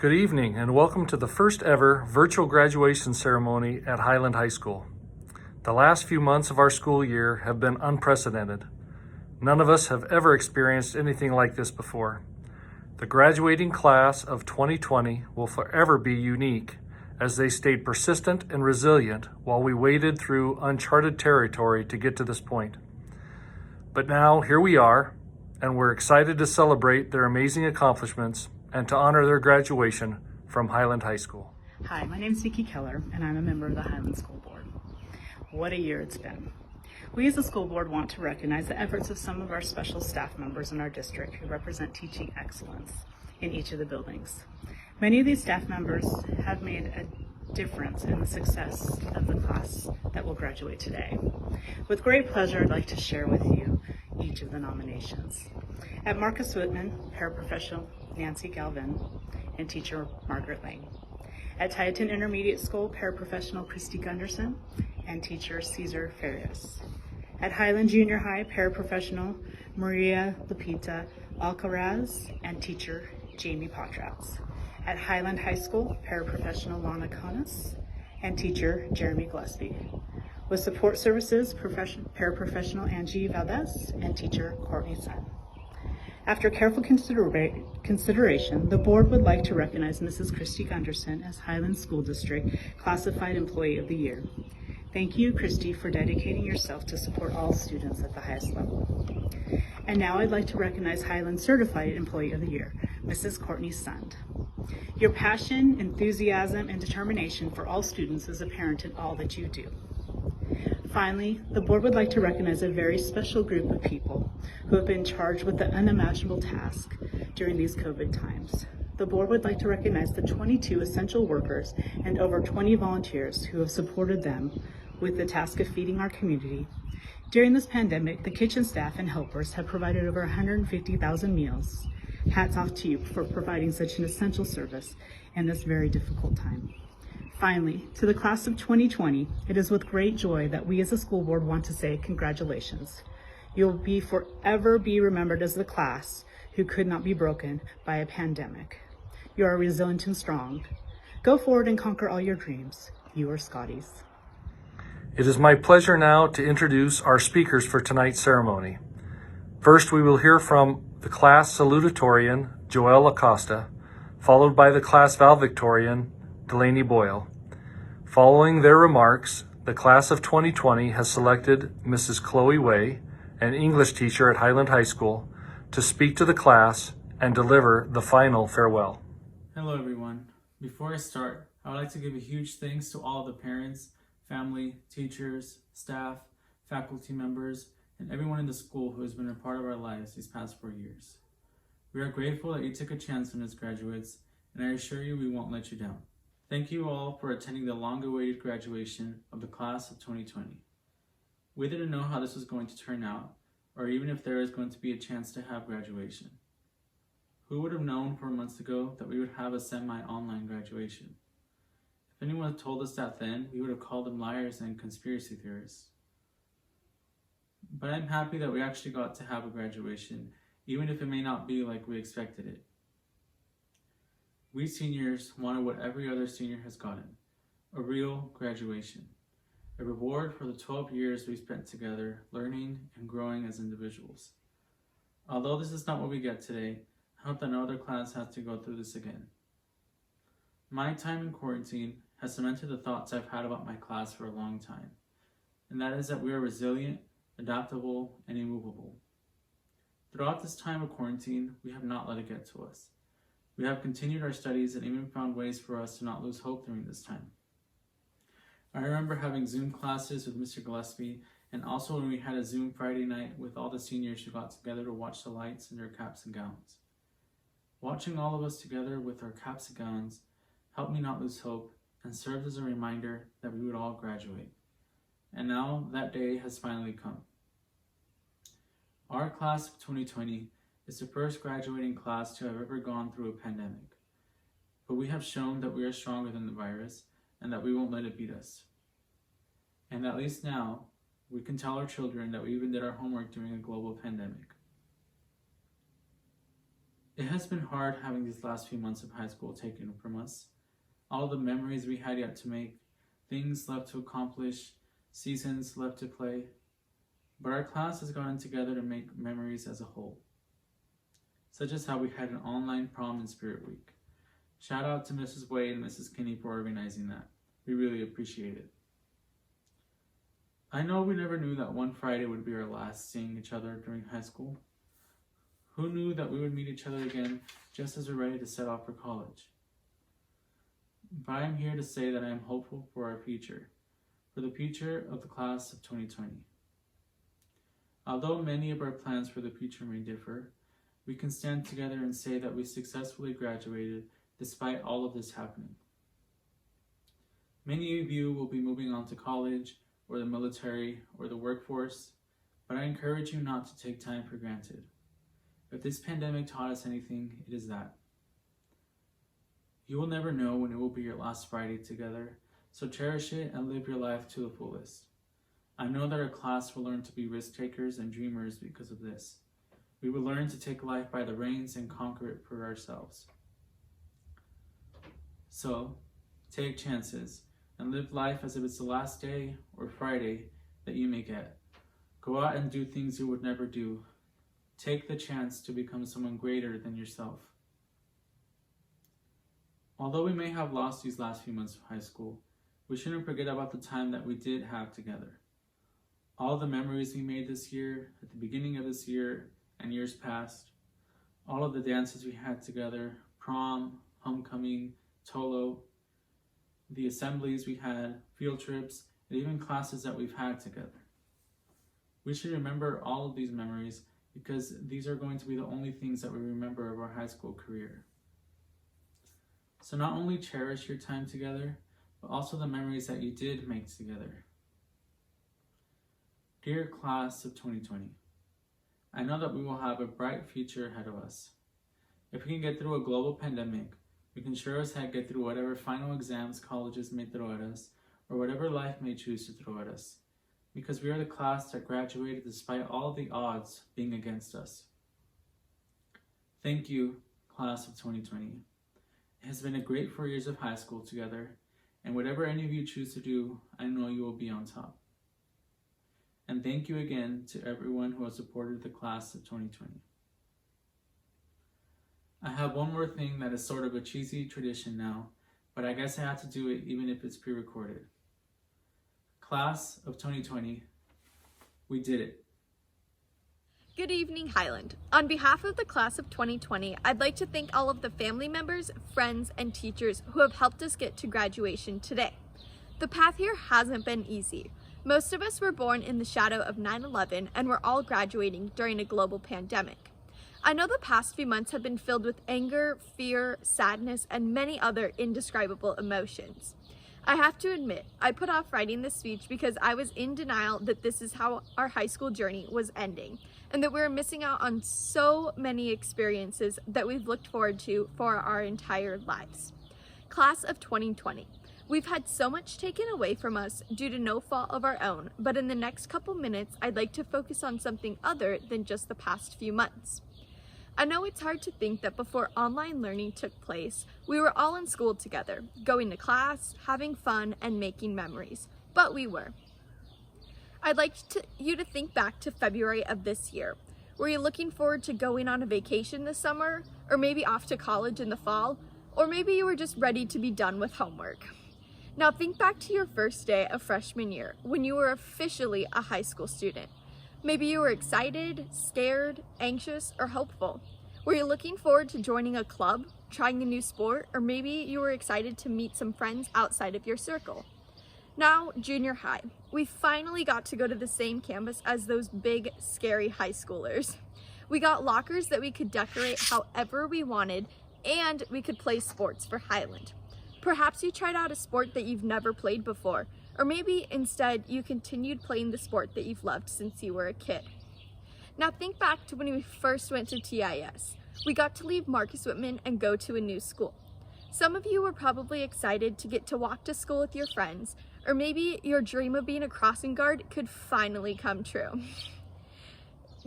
Good evening and welcome to the first ever virtual graduation ceremony at Highland High School. The last few months of our school year have been unprecedented. None of us have ever experienced anything like this before. The graduating class of 2020 will forever be unique as they stayed persistent and resilient while we waded through uncharted territory to get to this point. But now here we are, and we're excited to celebrate their amazing accomplishments and to honor their graduation from Highland High School. Hi, my name is Nikki Keller, and I'm a member of the Highland School Board. What a year it's been. We as a school board want to recognize the efforts of some of our special staff members in our district who represent teaching excellence in each of the buildings. Many of these staff members have made a difference in the success of the class that will graduate today. With great pleasure, I'd like to share with you each of the nominations. At Marcus Whitman, paraprofessional Nancy Galvin and teacher Margaret Lang. At Tieton Intermediate School, paraprofessional Christy Gunderson and teacher Cesar Farias. At Highland Junior High, paraprofessional Maria Lupita Alcaraz and teacher Jamie Potratz. At Highland High School, paraprofessional Lana Conas and teacher Jeremy Gillespie. With support services, paraprofessional Angie Valdez and teacher Courtney Sun. After careful consideration, the board would like to recognize Mrs. Christy Gunderson as Highland School District Classified Employee of the Year. Thank you, Christy, for dedicating yourself to support all students at the highest level. And now I'd like to recognize Highland Certified Employee of the Year, Mrs. Courtney Sund. Your passion, enthusiasm, and determination for all students is apparent in all that you do. Finally, the board would like to recognize a very special group of people who have been charged with the unimaginable task during these COVID times. The board would like to recognize the 22 essential workers and over 20 volunteers who have supported them with the task of feeding our community. During this pandemic, the kitchen staff and helpers have provided over 150,000 meals. Hats off to you for providing such an essential service in this very difficult time. Finally, to the class of 2020, it is with great joy that we as a school board want to say congratulations. You'll forever be remembered as the class who could not be broken by a pandemic. You are resilient and strong. Go forward and conquer all your dreams. You are Scotties. It is my pleasure now to introduce our speakers for tonight's ceremony. First, we will hear from the class salutatorian, Joelle Acosta, followed by the class valedictorian, Delaney Boyle. Following their remarks, the class of 2020 has selected Mrs. Chloe Way, an English teacher at Highland High School, to speak to the class and deliver the final farewell. Hello everyone. Before I start, I would like to give a huge thanks to all the parents, family, teachers, staff, faculty members, and everyone in the school who has been a part of our lives these past 4 years. We are grateful that you took a chance on us graduates, and I assure you we won't let you down. Thank you all for attending the long-awaited graduation of the class of 2020. We didn't know how this was going to turn out, or even if there is going to be a chance to have graduation. Who would have known 4 months ago that we would have a semi-online graduation? If anyone had told us that then, we would have called them liars and conspiracy theorists. But I'm happy that we actually got to have a graduation, even if it may not be like we expected it. We seniors wanted what every other senior has gotten, a real graduation, a reward for the 12 years we spent together learning and growing as individuals. Although this is not what we get today, I hope that no other class has to go through this again. My time in quarantine has cemented the thoughts I've had about my class for a long time, and that is that we are resilient, adaptable, and immovable. Throughout this time of quarantine, we have not let it get to us. We have continued our studies and even found ways for us to not lose hope during this time. I remember having Zoom classes with Mr. Gillespie, and also when we had a Zoom Friday night with all the seniors who got together to watch the lights in their caps and gowns. Watching all of us together with our caps and gowns helped me not lose hope and served as a reminder that we would all graduate. And now that day has finally come. Our class of 2020 is the first graduating class to have ever gone through a pandemic. But we have shown that we are stronger than the virus and that we won't let it beat us. And at least now, we can tell our children that we even did our homework during a global pandemic. It has been hard having these last few months of high school taken from us. All the memories we had yet to make, things left to accomplish, seasons left to play. But our class has gotten together to make memories as a whole. Such as how we had an online prom and spirit week. Shout out to Mrs. Wade and Mrs. Kinney for organizing that. We really appreciate it. I know we never knew that one Friday would be our last seeing each other during high school. Who knew that we would meet each other again just as we're ready to set off for college? But I am here to say that I am hopeful for our future, for the future of the class of 2020. Although many of our plans for the future may differ, we can stand together and say that we successfully graduated despite all of this happening. Many of you will be moving on to college, or the military, or the workforce, but I encourage you not to take time for granted. If this pandemic taught us anything, it is that. You will never know when it will be your last Friday together, so cherish it and live your life to the fullest. I know that our class will learn to be risk takers and dreamers because of this. We will learn to take life by the reins and conquer it for ourselves. So, take chances and live life as if it's the last day or Friday that you may get. Go out and do things you would never do. Take the chance to become someone greater than yourself. Although we may have lost these last few months of high school, we shouldn't forget about the time that we did have together. All the memories we made this year, at the beginning of this year, and years past. All of the dances we had together, prom, homecoming, Tolo, the assemblies we had, field trips, and even classes that we've had together. We should remember all of these memories because these are going to be the only things that we remember of our high school career. So not only cherish your time together, but also the memories that you did make together. Dear class of 2020, I know that we will have a bright future ahead of us. If we can get through a global pandemic, we can sure as heck get through whatever final exams colleges may throw at us, or whatever life may choose to throw at us, because we are the class that graduated despite all the odds being against us. Thank you, class of 2020. It has been a great 4 years of high school together, and whatever any of you choose to do, I know you will be on top. And thank you again to everyone who has supported the class of 2020. I have one more thing that is sort of a cheesy tradition now, but I guess I have to do it even if it's pre-recorded. Class of 2020, we did it. Good evening, Highland. On behalf of the class of 2020, I'd like to thank all of the family members, friends, and teachers who have helped us get to graduation today. The path here hasn't been easy. Most of us were born in the shadow of 9/11 and we're all graduating during a global pandemic. I know the past few months have been filled with anger, fear, sadness, and many other indescribable emotions. I have to admit, I put off writing this speech because I was in denial that this is how our high school journey was ending, and that we were missing out on so many experiences that we've looked forward to for our entire lives. Class of 2020. We've had so much taken away from us due to no fault of our own, but in the next couple minutes, I'd like to focus on something other than just the past few months. I know it's hard to think that before online learning took place, we were all in school together, going to class, having fun, and making memories, but we were. I'd like you to think back to February of this year. Were you looking forward to going on a vacation this summer, or maybe off to college in the fall, or maybe you were just ready to be done with homework? Now think back to your first day of freshman year, when you were officially a high school student. Maybe you were excited, scared, anxious, or hopeful. Were you looking forward to joining a club, trying a new sport, or maybe you were excited to meet some friends outside of your circle? Now, junior high. We finally got to go to the same campus as those big, scary high schoolers. We got lockers that we could decorate however we wanted, and we could play sports for Highland. Perhaps you tried out a sport that you've never played before, or maybe instead you continued playing the sport that you've loved since you were a kid. Now think back to when we first went to TIS. We got to leave Marcus Whitman and go to a new school. Some of you were probably excited to get to walk to school with your friends, or maybe your dream of being a crossing guard could finally come true.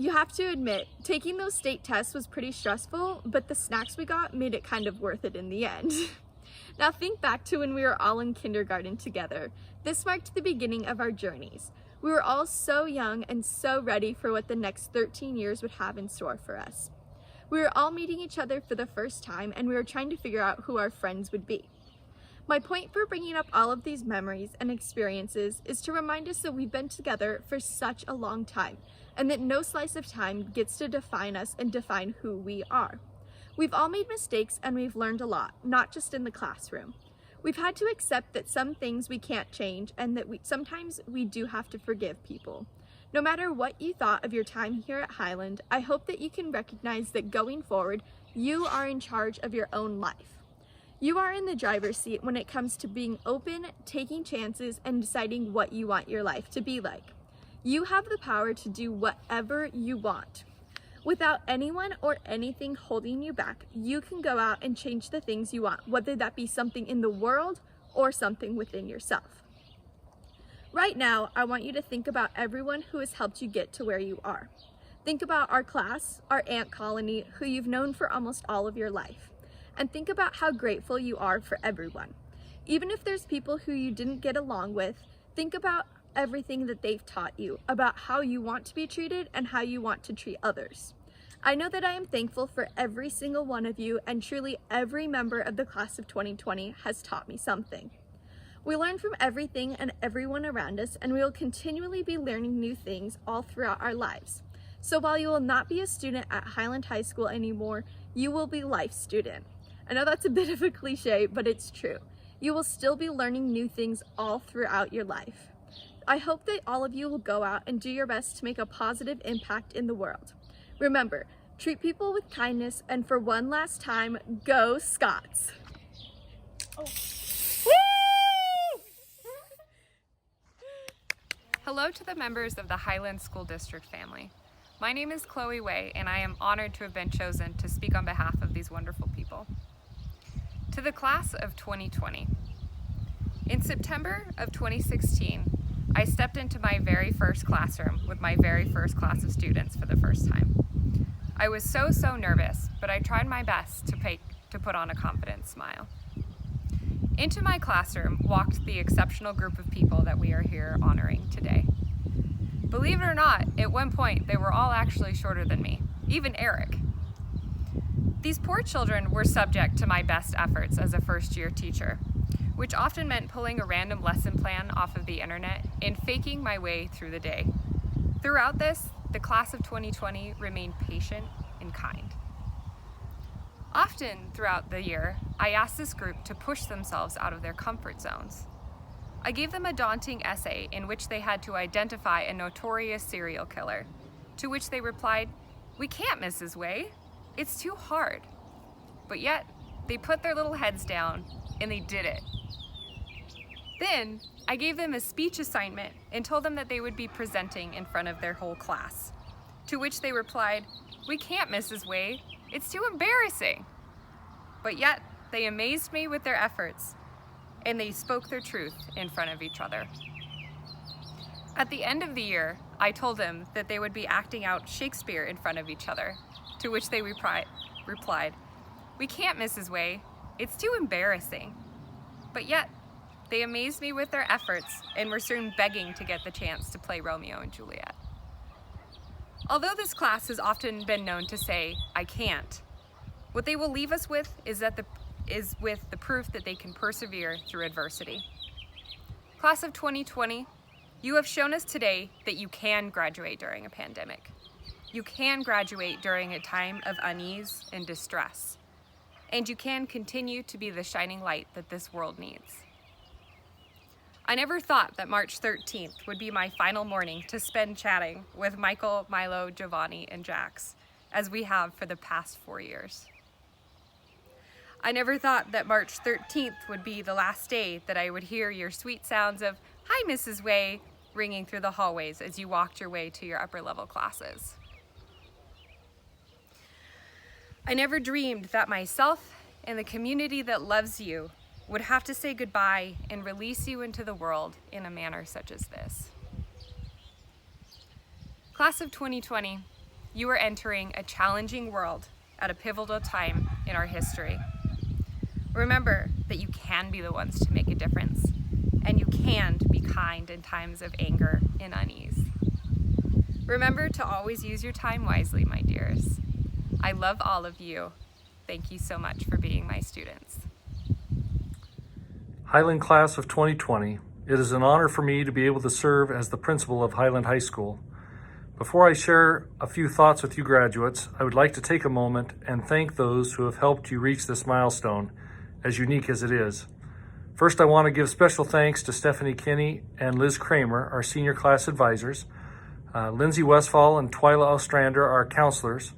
You have to admit, taking those state tests was pretty stressful, but the snacks we got made it kind of worth it in the end. Now think back to when we were all in kindergarten together. This marked the beginning of our journeys. We were all so young and so ready for what the next 13 years would have in store for us. We were all meeting each other for the first time, and we were trying to figure out who our friends would be. My point for bringing up all of these memories and experiences is to remind us that we've been together for such a long time, and that no slice of time gets to define us and define who we are. We've all made mistakes, and we've learned a lot, not just in the classroom. We've had to accept that some things we can't change, and that sometimes we do have to forgive people. No matter what you thought of your time here at Highland, I hope that you can recognize that going forward, you are in charge of your own life. You are in the driver's seat when it comes to being open, taking chances, and deciding what you want your life to be like. You have the power to do whatever you want. Without anyone or anything holding you back, you can go out and change the things you want, whether that be something in the world or something within yourself. Right now, I want you to think about everyone who has helped you get to where you are. Think about our class, our ant colony, who you've known for almost all of your life. And think about how grateful you are for everyone. Even if there's people who you didn't get along with, think about everything that they've taught you, about how you want to be treated and how you want to treat others. I know that I am thankful for every single one of you, and truly every member of the class of 2020 has taught me something. We learn from everything and everyone around us, and we will continually be learning new things all throughout our lives. So while you will not be a student at Highland High School anymore, you will be life student. I know that's a bit of a cliche, but it's true. You will still be learning new things all throughout your life. I hope that all of you will go out and do your best to make a positive impact in the world. Remember, treat people with kindness, and for one last time, go Scots! Hello to the members of the Highland School District family. My name is Chloe Way, and I am honored to have been chosen to speak on behalf of these wonderful people. To the class of 2020. In September of 2016, I stepped into my very first classroom with my very first class of students for the first time. I was so nervous, but I tried my best to put on a confident smile. Into my classroom walked the exceptional group of people that we are here honoring today. Believe it or not, at one point they were all actually shorter than me, even Eric. These poor children were subject to my best efforts as a first-year teacher, which often meant pulling a random lesson plan off of the internet and faking my way through the day. Throughout this, the class of 2020 remained patient and kind. Often throughout the year, I asked this group to push themselves out of their comfort zones. I gave them a daunting essay in which they had to identify a notorious serial killer, to which they replied, "We can't, Mrs. Way. It's too hard." But yet, they put their little heads down and they did it. Then, I gave them a speech assignment and told them that they would be presenting in front of their whole class, to which they replied, "We can't, Mrs. Way. It's too embarrassing." But yet, they amazed me with their efforts, and they spoke their truth in front of each other. At the end of the year, I told them that they would be acting out Shakespeare in front of each other, to which they replied, "We can't, Mrs. Way. It's too embarrassing." But yet, they amazed me with their efforts and were soon begging to get the chance to play Romeo and Juliet. Although this class has often been known to say, "I can't," what they will leave us with is with the proof that they can persevere through adversity. Class of 2020, you have shown us today that you can graduate during a pandemic. You can graduate during a time of unease and distress. And you can continue to be the shining light that this world needs. I never thought that March 13th would be my final morning to spend chatting with Michael, Milo, Giovanni, and Jax, as we have for the past 4 years. I never thought that March 13th would be the last day that I would hear your sweet sounds of "Hi, Mrs. Way" ringing through the hallways as you walked your way to your upper level classes. I never dreamed that myself and the community that loves you would have to say goodbye and release you into the world in a manner such as this. Class of 2020, You are entering a challenging world at a pivotal time in our history. Remember that you can be the ones to make a difference, and you can be kind in times of anger and unease. Remember to always use your time wisely, my dears. I love all of you. Thank you so much for being my students. Highland Class of 2020, it is an honor for me to be able to serve as the principal of Highland High School. Before I share a few thoughts with you graduates, I would like to take a moment and thank those who have helped you reach this milestone, as unique as it is. First, I want to give special thanks to Stephanie Kinney and Liz Kramer, our senior class advisors, Lindsay Westfall and Twyla Ostrander, our counselors,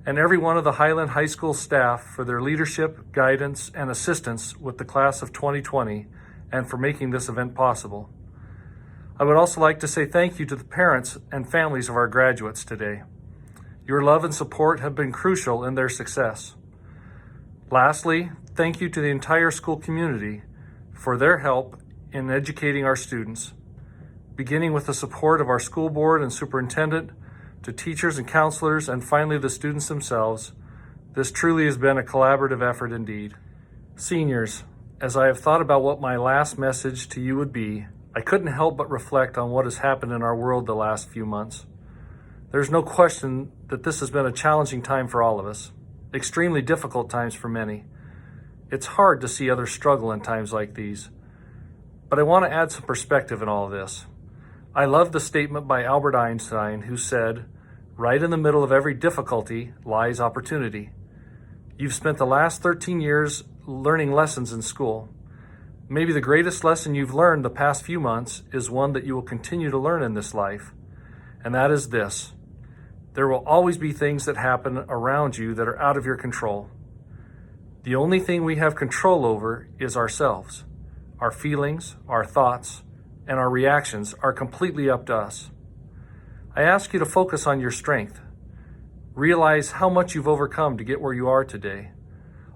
and every one of the Highland High School staff for their leadership, guidance, and assistance with the class of 2020 and for making this event possible. I would also like to say thank you to the parents and families of our graduates today. Your love and support have been crucial in their success. Lastly, thank you to the entire school community for their help in educating our students, beginning with the support of our school board and superintendent, to teachers and counselors, and finally the students themselves. This truly has been a collaborative effort indeed. Seniors, as I have thought about what my last message to you would be, I couldn't help but reflect on what has happened in our world the last few months. There's no question that this has been a challenging time for all of us, extremely difficult times for many. It's hard to see others struggle in times like these. But I want to add some perspective in all of this. I love the statement by Albert Einstein, who said, "Right in the middle of every difficulty lies opportunity." You've spent the last 13 years learning lessons in school. Maybe the greatest lesson you've learned the past few months is one that you will continue to learn in this life, and that is this: there will always be things that happen around you that are out of your control. The only thing we have control over is ourselves. Our feelings, our thoughts, and our reactions are completely up to us. I ask you to focus on your strength. Realize how much you've overcome to get where you are today.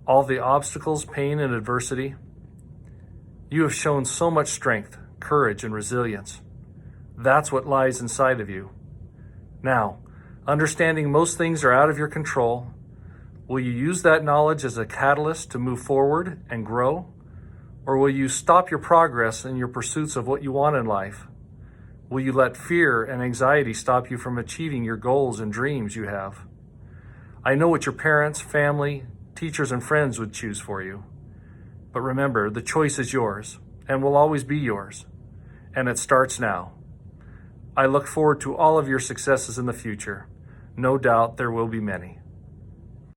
All the obstacles, pain, and adversity. You have shown so much strength, courage, and resilience. That's what lies inside of you. Now, understanding most things are out of your control, will you use that knowledge as a catalyst to move forward and grow? Or will you stop your progress in your pursuits of what you want in life? Will you let fear and anxiety stop you from achieving your goals and dreams you have? I know what your parents, family, teachers, and friends would choose for you. But remember, the choice is yours and will always be yours. And it starts now. I look forward to all of your successes in the future. No doubt there will be many.